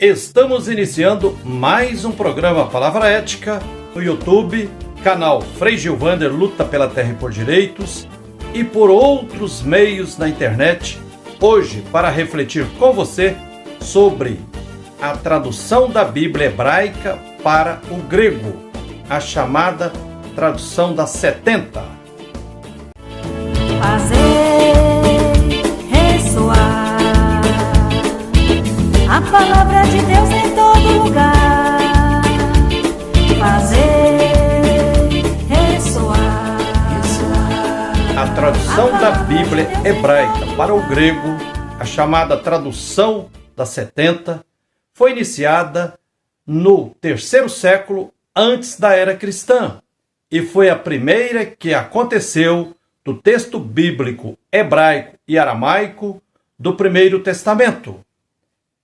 Estamos iniciando mais um programa Palavra Ética no YouTube, canal Frei Gilvander Luta pela Terra e por Direitos e por outros meios na internet, hoje para refletir com você sobre a tradução da Bíblia hebraica para o grego, a chamada tradução das 70. Fazer ressoar a palavra de Deus em todo lugar. Fazer ressoar. A tradução da Bíblia hebraica para o grego, a chamada tradução das 70, foi iniciada no terceiro século antes da era cristã e foi a primeira que aconteceu do texto bíblico hebraico e aramaico do Primeiro Testamento.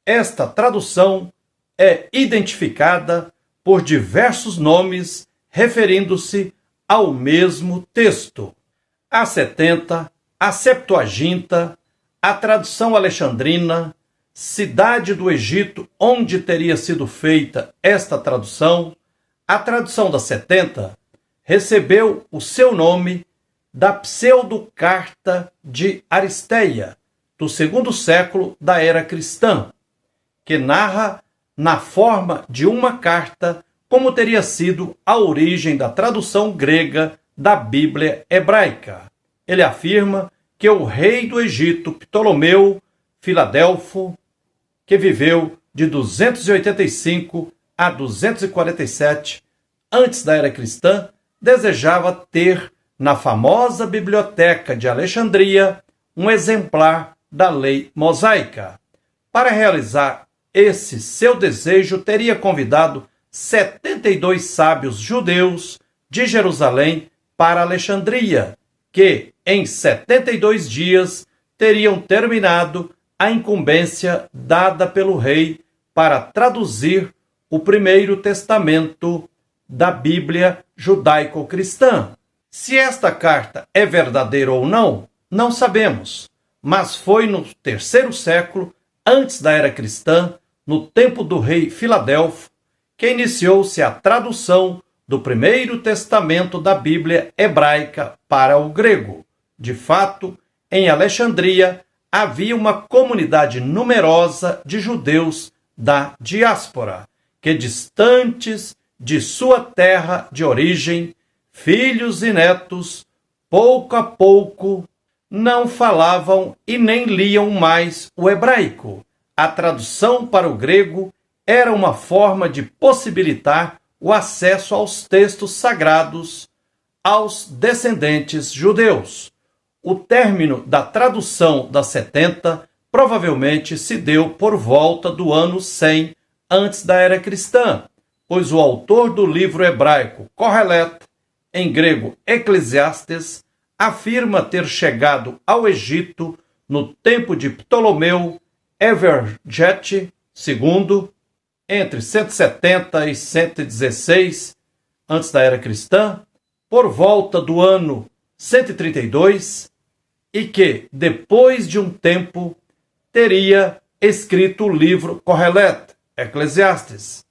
Esta tradução é identificada por diversos nomes referindo-se ao mesmo texto. A 70, a Septuaginta, a tradução alexandrina, cidade do Egito onde teria sido feita esta tradução, a tradução das 70 recebeu o seu nome da pseudo-carta de Aristeia, do segundo século da era cristã, que narra na forma de uma carta como teria sido a origem da tradução grega da Bíblia hebraica. Ele afirma que o rei do Egito, Ptolomeu Filadelfo, que viveu de 285 a 247 antes da era cristã, desejava ter na famosa biblioteca de Alexandria um exemplar da lei mosaica. Para realizar esse seu desejo, teria convidado 72 sábios judeus de Jerusalém para Alexandria, que em 72 dias teriam terminado a incumbência dada pelo rei para traduzir o Primeiro Testamento da Bíblia judaico-cristã. Se esta carta é verdadeira ou não, não sabemos, mas foi no terceiro século antes da era cristã, no tempo do rei Filadelfo, que iniciou-se a tradução do Primeiro Testamento da Bíblia hebraica para o grego. De fato, em Alexandria havia uma comunidade numerosa de judeus da diáspora, que distantes de sua terra de origem, filhos e netos, pouco a pouco, não falavam e nem liam mais o hebraico. A tradução para o grego era uma forma de possibilitar o acesso aos textos sagrados aos descendentes judeus. O término da tradução das 70 provavelmente se deu por volta do ano 100 antes da era cristã, pois o autor do livro hebraico Kohelet, em grego Eclesiastes, afirma ter chegado ao Egito no tempo de Ptolomeu Evergete II, entre 170 e 116 antes da era cristã, por volta do ano 132, e que, depois de um tempo, teria escrito o livro Kohelet, Eclesiastes,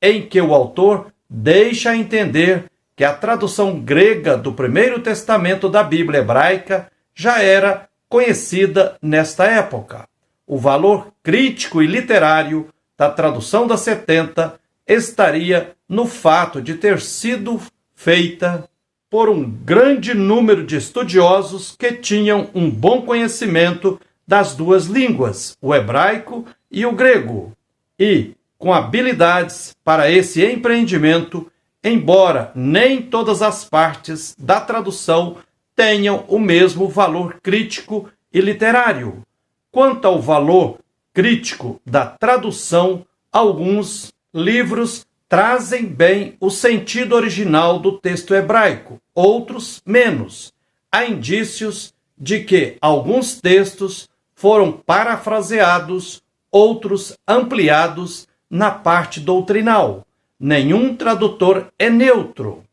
em que o autor deixa entender que a tradução grega do Primeiro Testamento da Bíblia hebraica já era conhecida nesta época. O valor crítico e literário da tradução das 70 estaria no fato de ter sido feita por um grande número de estudiosos que tinham um bom conhecimento das duas línguas, o hebraico e o grego, e com habilidades para esse empreendimento, embora nem todas as partes da tradução tenham o mesmo valor crítico e literário. Quanto ao valor crítico da tradução, alguns livros trazem bem o sentido original do texto hebraico, outros menos. Há indícios de que alguns textos foram parafraseados, outros ampliados na parte doutrinal. Nenhum tradutor é neutro.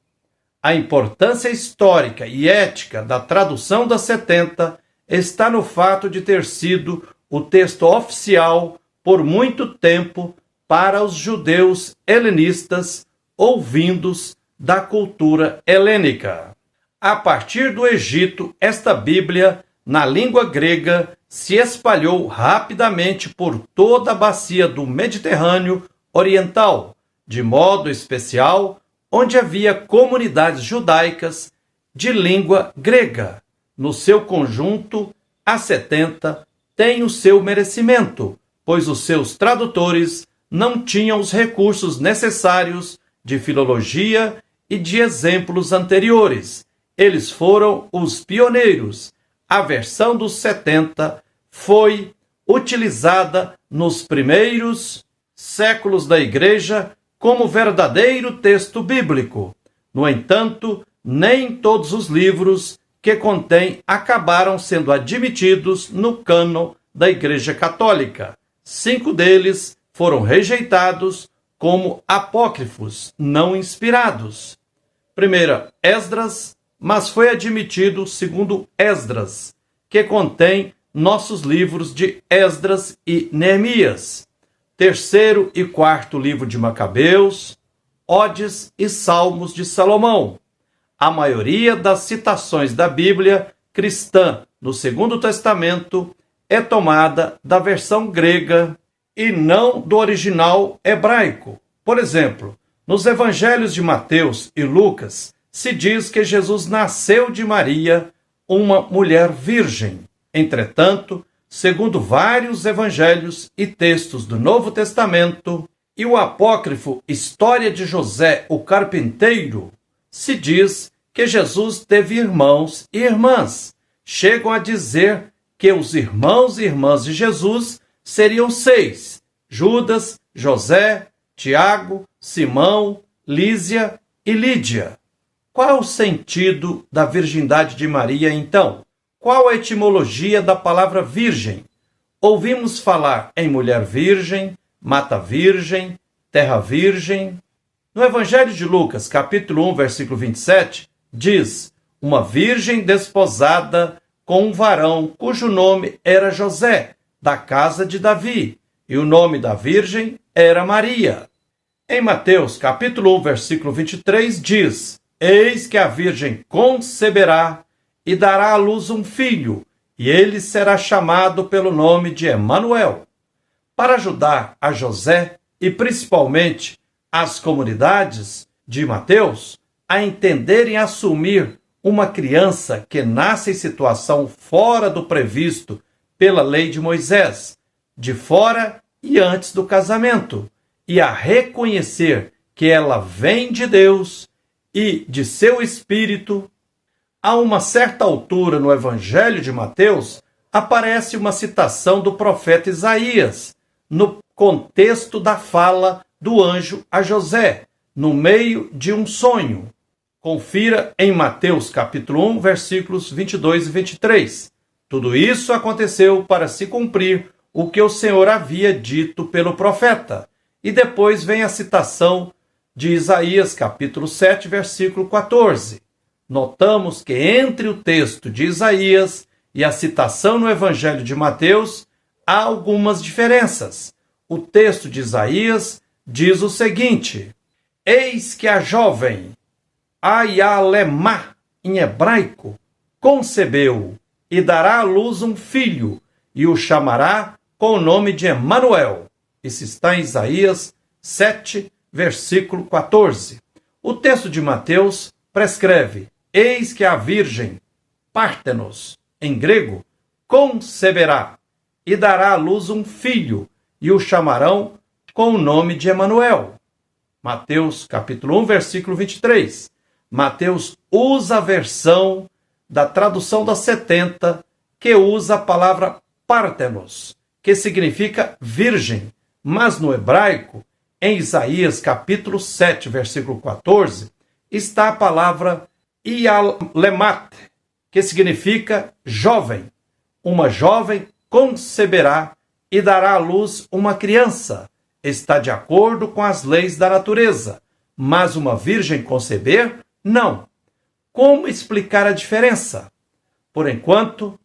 A importância histórica e ética da tradução das 70 está no fato de ter sido o texto oficial por muito tempo para os judeus helenistas ou vindos da cultura helênica. A partir do Egito, esta Bíblia, na língua grega, se espalhou rapidamente por toda a bacia do Mediterrâneo Oriental, de modo especial onde havia comunidades judaicas de língua grega. No seu conjunto, a 70 tem o seu merecimento, pois os seus tradutores não tinham os recursos necessários de filologia e de exemplos anteriores. Eles foram os pioneiros. A versão dos 70 foi utilizada nos primeiros séculos da Igreja como verdadeiro texto bíblico. No entanto, nem todos os livros que contém acabaram sendo admitidos no cânon da Igreja Católica. 5 deles foram rejeitados como apócrifos, não inspirados. Primeiro, Esdras, mas foi admitido segundo Esdras, que contém nossos livros de Esdras e Neemias. Terceiro e quarto livro de Macabeus, Odes e Salmos de Salomão. A maioria das citações da Bíblia cristã no Segundo Testamento é tomada da versão grega e não do original hebraico. Por exemplo, nos evangelhos de Mateus e Lucas, se diz que Jesus nasceu de Maria, uma mulher virgem. Entretanto, segundo vários evangelhos e textos do Novo Testamento e o apócrifo História de José o Carpinteiro, se diz que Jesus teve irmãos e irmãs. Chegam a dizer que os irmãos e irmãs de Jesus seriam 6: Judas, José, Tiago, Simão, Lísia e Lídia. Qual o sentido da virgindade de Maria, então? Qual a etimologia da palavra virgem? Ouvimos falar em mulher virgem, mata virgem, terra virgem. No Evangelho de Lucas, capítulo 1, versículo 27, diz: uma virgem desposada com um varão cujo nome era José, da casa de Davi, e o nome da virgem era Maria. Em Mateus, capítulo 1, versículo 23, diz: eis que a virgem conceberá e dará à luz um filho, e ele será chamado pelo nome de Emanuel. Para ajudar a José e principalmente as comunidades de Mateus a entenderem e assumir uma criança que nasce em situação fora do previsto pela lei de Moisés, de fora e antes do casamento, e a reconhecer que ela vem de Deus e de seu Espírito, a uma certa altura no Evangelho de Mateus, aparece uma citação do profeta Isaías, no contexto da fala do anjo a José, no meio de um sonho. Confira em Mateus capítulo 1, versículos 22 e 23. Tudo isso aconteceu para se cumprir o que o Senhor havia dito pelo profeta. E depois vem a citação de Isaías capítulo 7, versículo 14. Notamos que entre o texto de Isaías e a citação no Evangelho de Mateus há algumas diferenças. O texto de Isaías diz o seguinte: eis que a jovem, Ayalemá, em hebraico, concebeu e dará à luz um filho, e o chamará com o nome de Emanuel. Isso está em Isaías 7, versículo 14. O texto de Mateus prescreve: eis que a virgem, Pártenos, em grego, conceberá e dará à luz um filho, e o chamarão com o nome de Emanuel. Mateus capítulo 1, versículo 23. Mateus usa a versão da tradução da 70, que usa a palavra Pártenos, que significa virgem, mas no hebraico, em Isaías capítulo 7, versículo 14, está a palavra Ialemat, que significa jovem. Uma jovem conceberá e dará à luz uma criança. Está de acordo com as leis da natureza, mas uma virgem conceber, não. Como explicar a diferença? Por enquanto,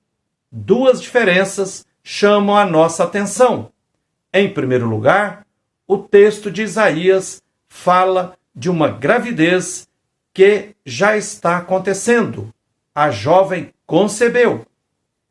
2 diferenças chamam a nossa atenção. Em primeiro lugar, o texto de Isaías fala de uma gravidez que já está acontecendo. A jovem concebeu.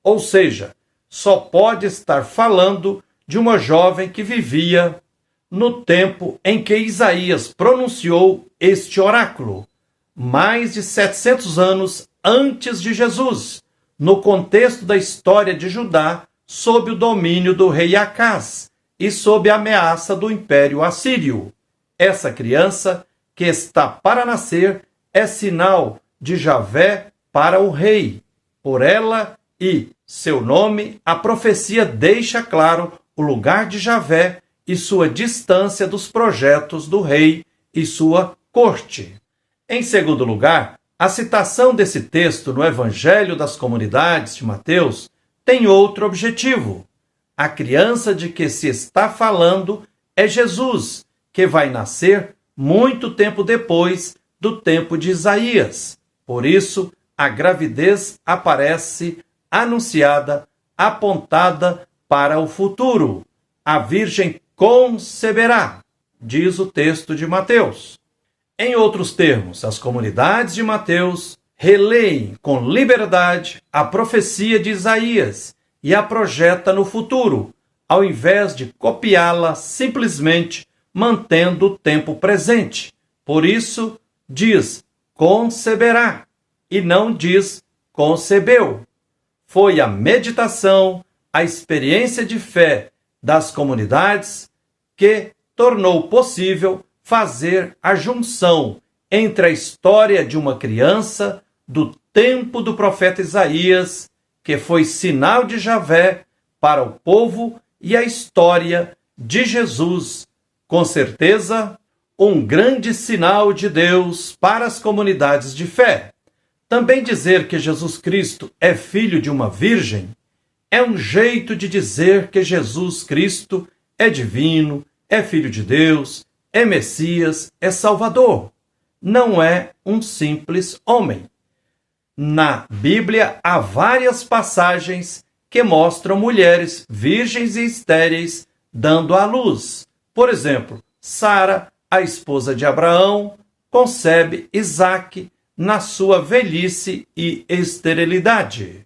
Ou seja, só pode estar falando de uma jovem que vivia no tempo em que Isaías pronunciou este oráculo, mais de 700 anos antes de Jesus, no contexto da história de Judá, sob o domínio do rei Acaz e sob a ameaça do Império Assírio. Essa criança que está para nascer é sinal de Javé para o rei. Por ela e seu nome, a profecia deixa claro o lugar de Javé e sua distância dos projetos do rei e sua corte. Em segundo lugar, a citação desse texto no Evangelho das Comunidades de Mateus tem outro objetivo. A criança de que se está falando é Jesus, que vai nascer muito tempo depois do tempo de Isaías. Por isso, a gravidez aparece anunciada, apontada para o futuro. A Virgem conceberá, diz o texto de Mateus. Em outros termos, as comunidades de Mateus releem com liberdade a profecia de Isaías e a projeta no futuro, ao invés de copiá-la simplesmente mantendo o tempo presente. Por isso, diz conceberá e não diz concebeu. Foi a meditação, a experiência de fé das comunidades que tornou possível fazer a junção entre a história de uma criança do tempo do profeta Isaías, que foi sinal de Javé para o povo, e a história de Jesus, com certeza, um grande sinal de Deus para as comunidades de fé. Também dizer que Jesus Cristo é filho de uma virgem é um jeito de dizer que Jesus Cristo é divino, é filho de Deus, é Messias, é Salvador. Não é um simples homem. Na Bíblia há várias passagens que mostram mulheres virgens e estéreis dando à luz. Por exemplo, Sara, a esposa de Abraão, concebe Isaque na sua velhice e esterilidade.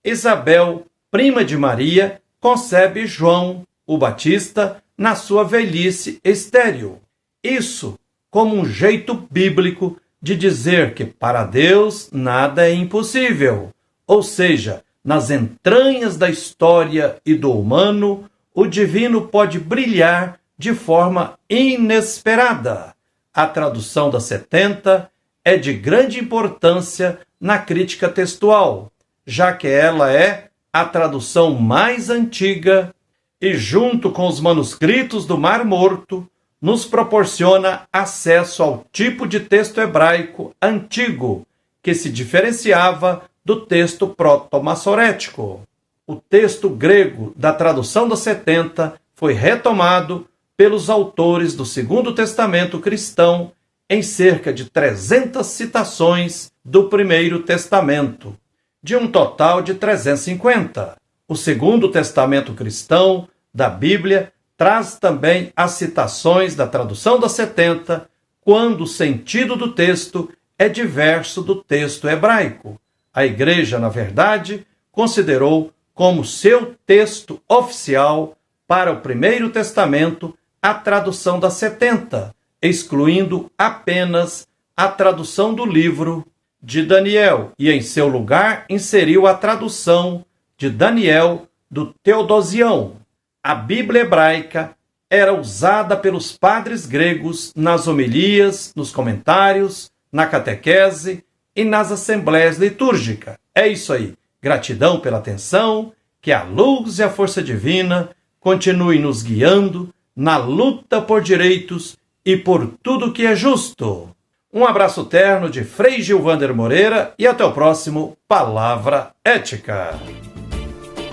Isabel, prima de Maria, concebe João, o Batista, na sua velhice estéril. Isso como um jeito bíblico de dizer que para Deus nada é impossível. Ou seja, nas entranhas da história e do humano, o divino pode brilhar de forma inesperada. A tradução da 70 é de grande importância na crítica textual, já que ela é a tradução mais antiga e, junto com os manuscritos do Mar Morto, nos proporciona acesso ao tipo de texto hebraico antigo, que se diferenciava do texto proto-massorético. O texto grego da tradução da 70 foi retomado pelos autores do Segundo Testamento cristão em cerca de 300 citações do Primeiro Testamento, de um total de 350. O Segundo Testamento cristão da Bíblia traz também as citações da tradução da 70, quando o sentido do texto é diverso do texto hebraico. A Igreja, na verdade, considerou como seu texto oficial para o Primeiro Testamento a tradução da 70, excluindo apenas a tradução do livro de Daniel, e em seu lugar inseriu a tradução de Daniel do Teodosião. A Bíblia hebraica era usada pelos padres gregos nas homilias, nos comentários, na catequese e nas assembleias litúrgicas. É isso aí. Gratidão pela atenção, que a luz e a força divina continuem nos guiando na luta por direitos e por tudo que é justo. Um abraço terno de Frei Gilvander Moreira e até o próximo Palavra Ética.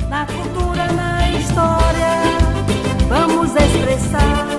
Na cultura, na história, vamos expressar